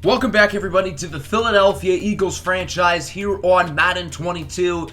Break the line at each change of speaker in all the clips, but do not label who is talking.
Welcome back, everybody, to the Philadelphia Eagles franchise here on Madden 22.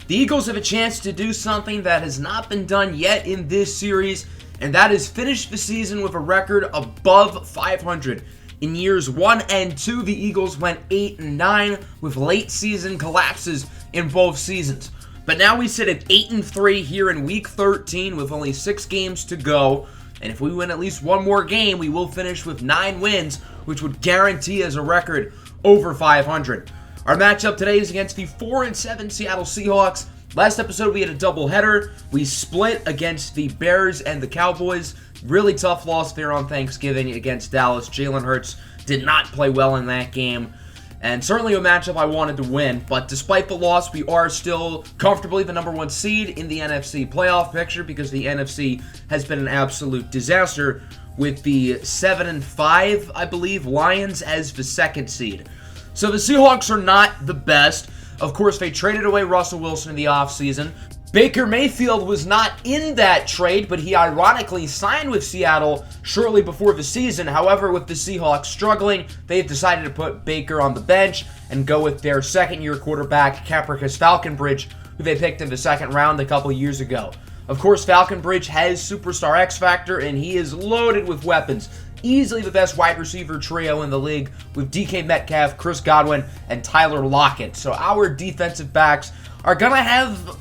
The Eagles have a chance to do something that has not been done yet in this series, and that is finish the season with a record above 500. In years 1 and 2, the Eagles went 8 and 9 with late season collapses in both seasons. But now we sit at 8 and 3 here in week 13 with only 6 games to go. And if we win at least one more game, we will finish with 9 wins, which would guarantee us a record over 500. Our matchup today is against the 4 and 7 Seattle Seahawks. Last episode we had a doubleheader. We split against the Bears and the Cowboys. Really tough loss there on Thanksgiving against Dallas. Jalen Hurts did not play well in that game. And certainly a matchup I wanted to win. But despite the loss, we are still comfortably the number 1 seed in the NFC playoff picture because the NFC has been an absolute disaster with the 7 and 5, I believe, Lions as the 2nd seed. So the Seahawks are not the best. Of course, they traded away Russell Wilson in the offseason. Baker Mayfield was not in that trade, but he ironically signed with Seattle shortly before the season. However, with the Seahawks struggling, they've decided to put Baker on the bench and go with their second-year quarterback, Capricus Falconbridge, who they picked in the 2nd round a couple years ago. Of course, Falconbridge has superstar X Factor, and he is loaded with weapons. Easily the best wide receiver trio in the league with DK Metcalf, Chris Godwin, and Tyler Lockett. So our defensive backs are going to have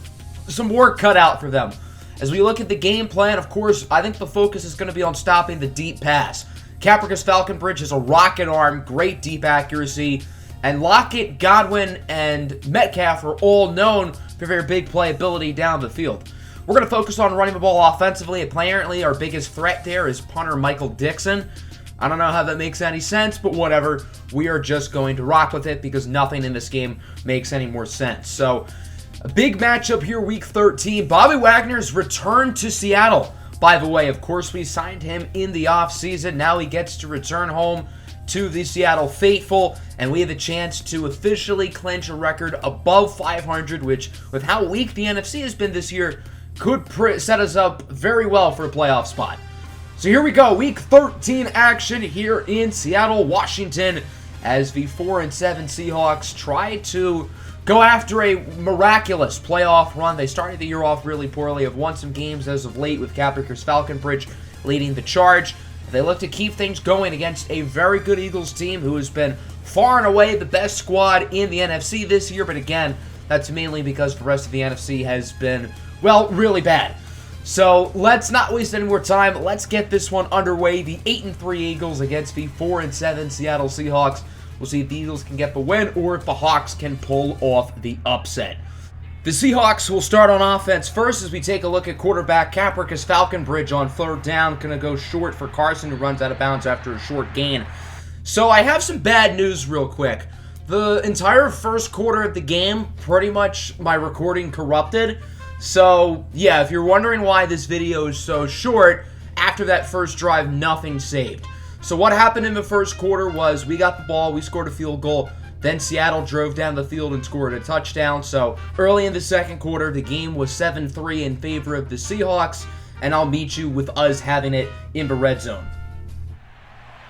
some work cut out for them. As we look at the game plan, of course, I think the focus is going to be on stopping the deep pass. Capricus Falconbridge has a rocket arm, great deep accuracy, and Lockett, Godwin, and Metcalf are all known for their big playability down the field. We're going to focus on running the ball offensively. Apparently, our biggest threat there is punter Michael Dixon. I don't know how that makes any sense, but whatever. We are just going to rock with it because nothing in this game makes any more sense. So, a big matchup here, week 13. Bobby Wagner's returned to Seattle. By the way, of course, we signed him in the offseason. Now he gets to return home to the Seattle faithful, and we have a chance to officially clinch a record above 500, which, with how weak the NFC has been this year, could set us up very well for a playoff spot. So here we go, week 13 action here in Seattle, Washington, as the 4 and 7 Seahawks try to go after a miraculous playoff run. They started the year off really poorly, have won some games as of late with Capricus Falconbridge leading the charge. They look to keep things going against a very good Eagles team who has been far and away the best squad in the NFC this year, but again, that's mainly because the rest of the NFC has been, well, really bad. So let's not waste any more time. Let's get this one underway. The 8 and 3 Eagles against the 4 and 7 Seattle Seahawks. We'll see if the Eagles can get the win or if the Hawks can pull off the upset. The Seahawks will start on offense first as we take a look at quarterback Capricus Falconbridge on 3rd down. Going to go short for Carson, who runs out of bounds after a short gain. So I have some bad news real quick. The entire first quarter of the game, pretty much my recording corrupted. So yeah, if you're wondering why this video is so short, after that first drive, nothing saved. So what happened in the first quarter was we got the ball, we scored a field goal, then Seattle drove down the field and scored a touchdown. So early in the second quarter, the game was 7-3 in favor of the Seahawks, and I'll meet you with us having it in the red zone.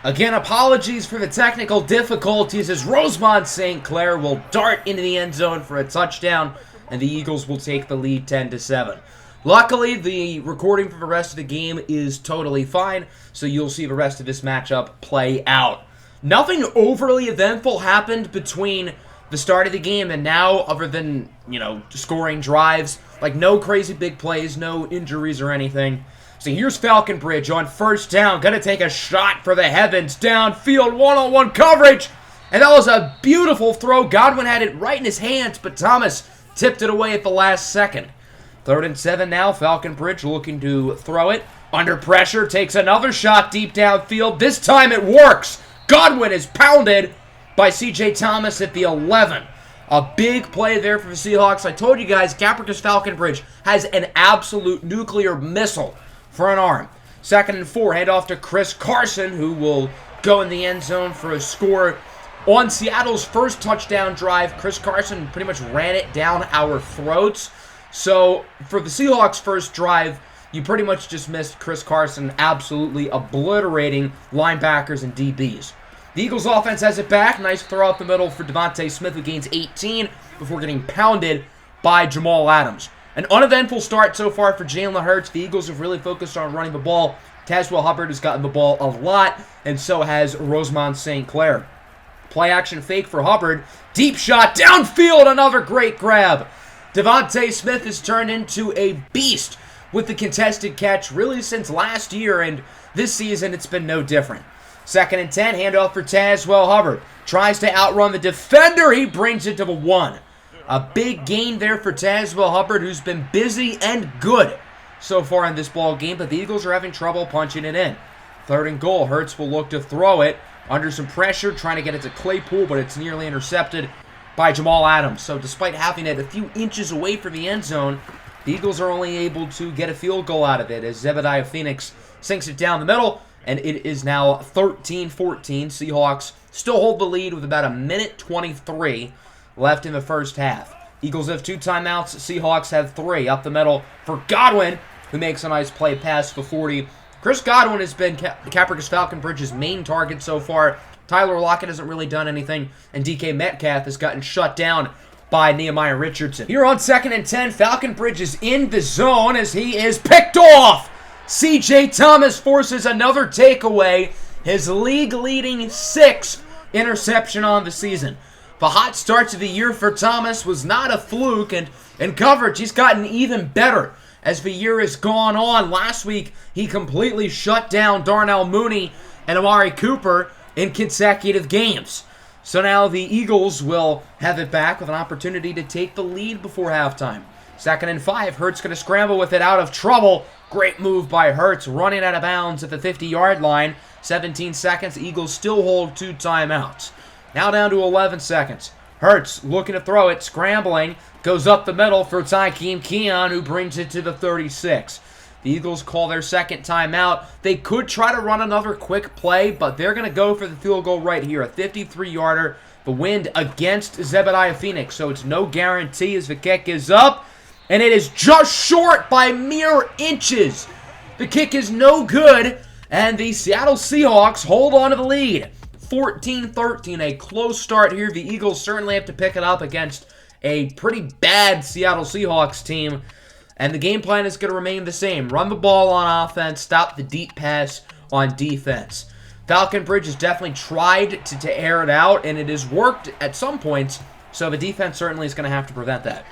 Again, apologies for the technical difficulties as Rosemont St. Clair will dart into the end zone for a touchdown, and the Eagles will take the lead 10-7. Luckily, the recording for the rest of the game is totally fine, so you'll see the rest of this matchup play out. Nothing overly eventful happened between the start of the game and now, other than, scoring drives. Like, no crazy big plays, no injuries or anything. So here's Falconbridge on 1st down, gonna take a shot for the heavens, downfield, one-on-one coverage, and that was a beautiful throw. Godwin had it right in his hands, but Thomas tipped it away at the last second. 3rd and 7 now, Falconbridge looking to throw it. Under pressure, takes another shot deep downfield. This time it works. Godwin is pounded by C.J. Thomas at the 11. A big play there for the Seahawks. I told you guys, Capricus Falconbridge has an absolute nuclear missile for an arm. 2nd and 4, handoff to Chris Carson, who will go in the end zone for a score. On Seattle's first touchdown drive, Chris Carson pretty much ran it down our throats. So, for the Seahawks' first drive, you pretty much just missed Chris Carson absolutely obliterating linebackers and DBs. The Eagles offense has it back. Nice throw up the middle for Devontae Smith, who gains 18 before getting pounded by Jamal Adams. An uneventful start so far for Jalen Hurts. The Eagles have really focused on running the ball. Tazewell Hubbard has gotten the ball a lot, and so has Rosemont St. Clair. Play action fake for Hubbard. Deep shot downfield. Another great grab. Devontae Smith has turned into a beast with the contested catch really since last year, and this season it's been no different. 2nd and 10, handoff for Tazewell Hubbard. Tries to outrun the defender. He brings it to the 1. A big gain there for Tazewell Hubbard, who's been busy and good so far in this ball game, but the Eagles are having trouble punching it in. 3rd and goal. Hurts will look to throw it under some pressure, trying to get it to Claypool, but it's nearly intercepted by Jamal Adams. So despite having it a few inches away from the end zone, the Eagles are only able to get a field goal out of it as Zebediah Phoenix sinks it down the middle, and it is now 13-14. Seahawks still hold the lead with about a minute 23 left in the first half. Eagles have 2 timeouts. Seahawks have 3. Up the middle for Godwin, who makes a nice play pass for 40. Chris Godwin has been Kaepernick's Falconbridge's main target so far. Tyler Lockett hasn't really done anything, and DK Metcalf has gotten shut down by Nehemiah Richardson. Here on 2nd and 10, Falconbridge is in the zone as he is picked off. C.J. Thomas forces another takeaway, his league-leading 6th interception on the season. The hot start to the year for Thomas was not a fluke, and in coverage, he's gotten even better as the year has gone on. Last week, he completely shut down Darnell Mooney and Amari Cooper in consecutive games. So now the Eagles will have it back with an opportunity to take the lead before halftime. 2nd and 5, Hurts going to scramble with it out of trouble. Great move by Hurts, running out of bounds at the 50-yard line. 17 seconds, Eagles still hold 2 timeouts. Now down to 11 seconds. Hurts looking to throw it, scrambling, goes up the middle for Tykeem Keon, who brings it to the 36. The Eagles call their 2nd timeout. They could try to run another quick play, but they're going to go for the field goal right here, a 53-yarder. The wind against Zebediah Phoenix, so it's no guarantee as the kick is up, and it is just short by mere inches. The kick is no good, and the Seattle Seahawks hold on to the lead. 14-13, a close start here. The Eagles certainly have to pick it up against a pretty bad Seattle Seahawks team. And the game plan is going to remain the same. Run the ball on offense, stop the deep pass on defense. Falconbridge has definitely tried to air it out, and it has worked at some points, so the defense certainly is going to have to prevent that.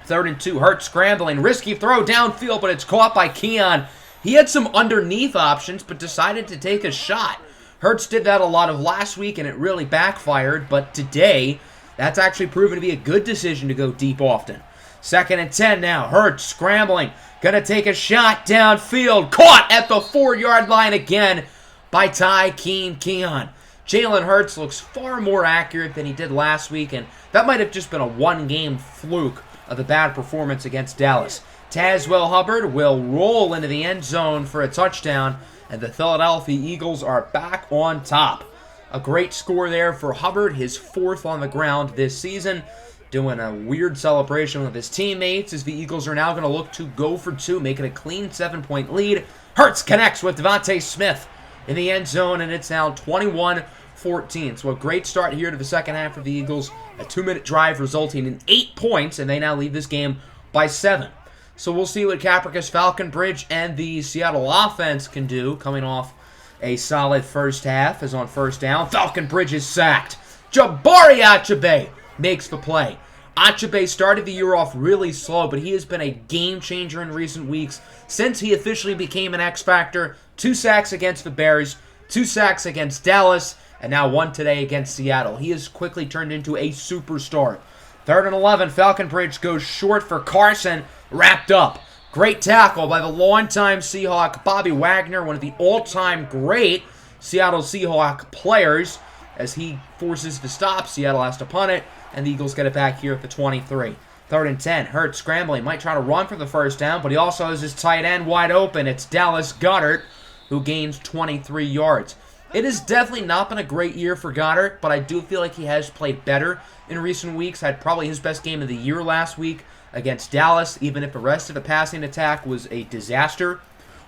3rd and 2, Hurts scrambling, risky throw downfield, but it's caught by Keon. He had some underneath options, but decided to take a shot. Hurts did that a lot of last week, and it really backfired, but today, that's actually proven to be a good decision to go deep often. 2nd and 10 now. Hurts scrambling. Gonna take a shot downfield. Caught at the 4-yard line again by Tykeem Keon. Jalen Hurts looks far more accurate than he did last week, and that might have just been a one-game fluke of the bad performance against Dallas. Tazewell Hubbard will roll into the end zone for a touchdown, and the Philadelphia Eagles are back on top. A great score there for Hubbard, his 4th on the ground this season. Doing a weird celebration with his teammates as the Eagles are now going to look to go for 2, making a clean 7-point lead. Hurts connects with Devontae Smith in the end zone, and it's now 21-14. So a great start here to the second half of the Eagles. A 2-minute drive resulting in 8 points, and they now lead this game by 7. So we'll see what Kaepernick's Falconbridge and the Seattle offense can do coming off a solid first half. As on first down, Falconbridge is sacked. Jabari Achabe makes the play. Achabe started the year off really slow, but he has been a game changer in recent weeks since he officially became an X Factor. 2 sacks against the Bears, 2 sacks against Dallas, and now 1 today against Seattle. He has quickly turned into a superstar. 3rd and 11, Falconbridge goes short for Carson, wrapped up. Great tackle by the longtime Seahawk Bobby Wagner, one of the all-time great Seattle Seahawk players. As he forces the stop, Seattle has to punt it, and the Eagles get it back here at the 23. 3rd and 10, Hurts scrambling, might try to run for the first down, but he also has his tight end wide open. It's Dallas Goedert, who gains 23 yards. It has definitely not been a great year for Goedert, but I do feel like he has played better in recent weeks. Had probably his best game of the year last week against Dallas, even if the rest of the passing attack was a disaster.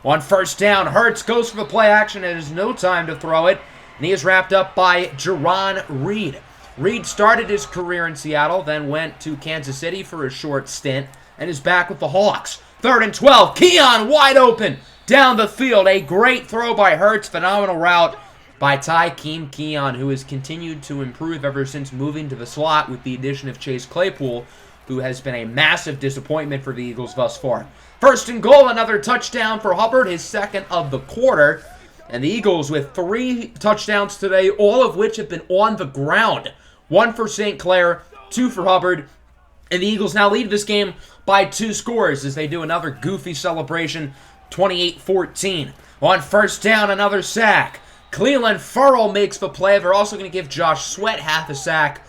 On first down, Hurts goes for the play action, and there's no time to throw it. and he is wrapped up by Jerron Reed. Reed started his career in Seattle, then went to Kansas City for a short stint, and is back with the Hawks. 3rd and 12, Keon wide open down the field. A great throw by Hurts, phenomenal route by Tykeem Keon, who has continued to improve ever since moving to the slot with the addition of Chase Claypool, who has been a massive disappointment for the Eagles thus far. 1st and goal, another touchdown for Hubbard, his 2nd of the quarter. And the Eagles with 3 touchdowns today, all of which have been on the ground. 1 for St. Clair, 2 for Hubbard. And the Eagles now lead this game by 2 scores as they do another goofy celebration, 28-14. On 1st down, another sack. Cleveland Ferrell makes the play. They're also going to give Josh Sweat half a sack,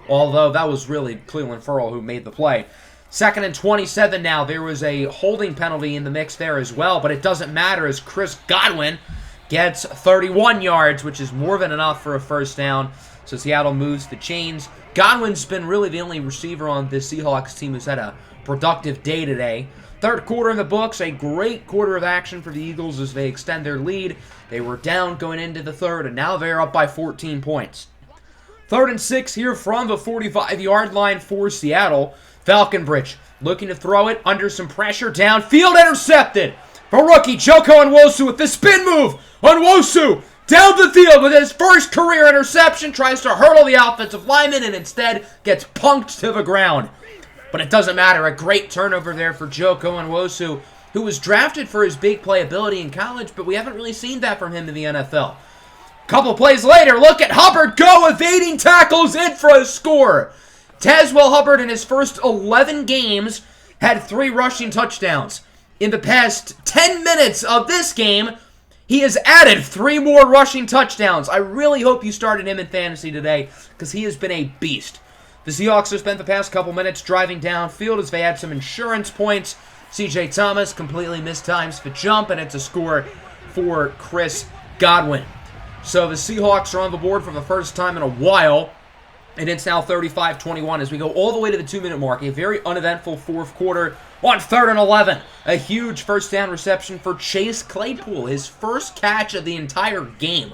although that was really Cleveland Ferrell who made the play. 2nd and 27 now. There was a holding penalty in the mix there as well, but it doesn't matter as Chris Godwin gets 31 yards, which is more than enough for a 1st down. So Seattle moves the chains. Godwin's been really the only receiver on this Seahawks team who's had a productive day today. 3rd quarter in the books, a great quarter of action for the Eagles as they extend their lead. They were down going into the 3rd, and now they're up by 14 points. 3rd and 6 here from the 45-yard line for Seattle. Falconbridge looking to throw it under some pressure. Downfield, intercepted for rookie Joko Nwosu with the spin move. Nwosu down the field with his first career interception. Tries to hurdle the offensive lineman and instead gets punked to the ground. But it doesn't matter. A great turnover there for Joko Nwosu, who was drafted for his big playability in college, but we haven't really seen that from him in the NFL. Couple plays later, look at Hubbard go, evading tackles in for a score. Tazewell Hubbard in his first 11 games had 3 rushing touchdowns. In the past 10 minutes of this game, he has added 3 more rushing touchdowns. I really hope you started him in fantasy today because he has been a beast. The Seahawks have spent the past couple minutes driving downfield as they had some insurance points. C.J. Thomas completely mistimes the jump, and it's a score for Chris Godwin. So the Seahawks are on the board for the first time in a while, and it's now 35-21 as we go all the way to the 2-minute mark. A very uneventful 4th quarter on 3rd and 11. A huge 1st down reception for Chase Claypool, his first catch of the entire game.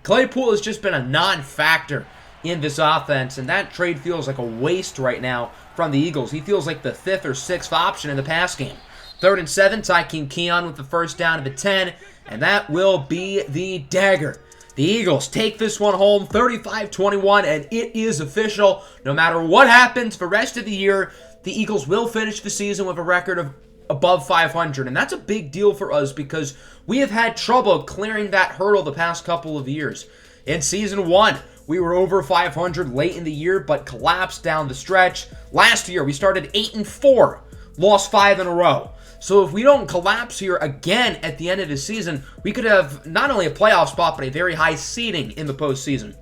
Claypool has just been a non-factor in this offense, and that trade feels like a waste right now from the Eagles. He feels like the 5th or 6th option in the pass game. 3rd and 7, Tykeem Keon with the 1st down of the 10, and that will be the dagger. The Eagles take this one home, 35-21, and it is official. No matter what happens for the rest of the year, the Eagles will finish the season with a record of above 500, and that's a big deal for us because we have had trouble clearing that hurdle the past couple of years. In Season 1, we were over 500 late in the year, but collapsed down the stretch. Last year, we started 8-4, lost 5 in a row. So if we don't collapse here again at the end of the season, we could have not only a playoff spot, but a very high seeding in the postseason.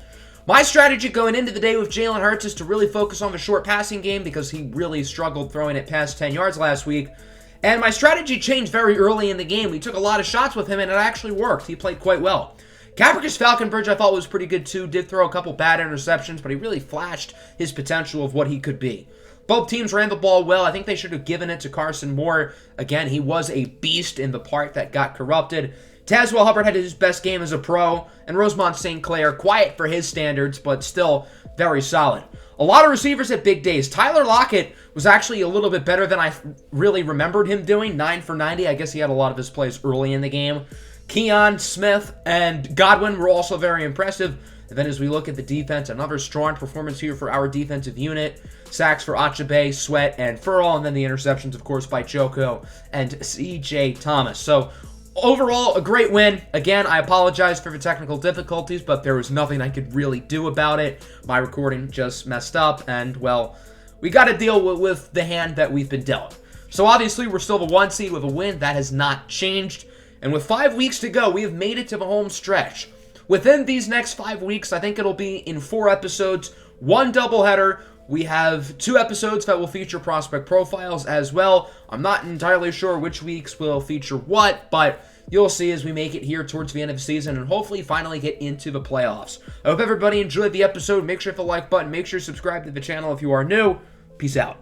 My strategy going into the day with Jalen Hurts is to really focus on the short passing game because he really struggled throwing it past 10 yards last week. And my strategy changed very early in the game. We took a lot of shots with him, and it actually worked. He played quite well. Capricus Falconbridge I thought was pretty good too. Did throw a couple bad interceptions, but he really flashed his potential of what he could be. Both teams ran the ball well. I think they should have given it to Carson Moore. Again, he was a beast in the part that got corrupted. Tazewell Hubbard had his best game as a pro, and Rosemont St. Clair, quiet for his standards, but still very solid. A lot of receivers had big days. Tyler Lockett was actually a little bit better than I really remembered him doing, 9 for 90. I guess he had a lot of his plays early in the game. Keon, Smith, and Godwin were also very impressive. And then as we look at the defense, another strong performance here for our defensive unit. Sacks for Achabe, Sweat, and Furl, and then the interceptions, of course, by Joko and C.J. Thomas. So overall, a great win. Again, I apologize for the technical difficulties, but there was nothing I could really do about it. My recording just messed up, and, well, we got to deal with the hand that we've been dealt. So obviously, we're still the 1 seed with a win. That has not changed. And with 5 weeks to go, we have made it to the home stretch. Within these next 5 weeks, I think it'll be in 4 episodes, 1 doubleheader. We have 2 episodes that will feature prospect profiles as well. I'm not entirely sure which weeks will feature what, but you'll see as we make it here towards the end of the season and hopefully finally get into the playoffs. I hope everybody enjoyed the episode. Make sure to hit the like button. Make sure to subscribe to the channel if you are new. Peace out.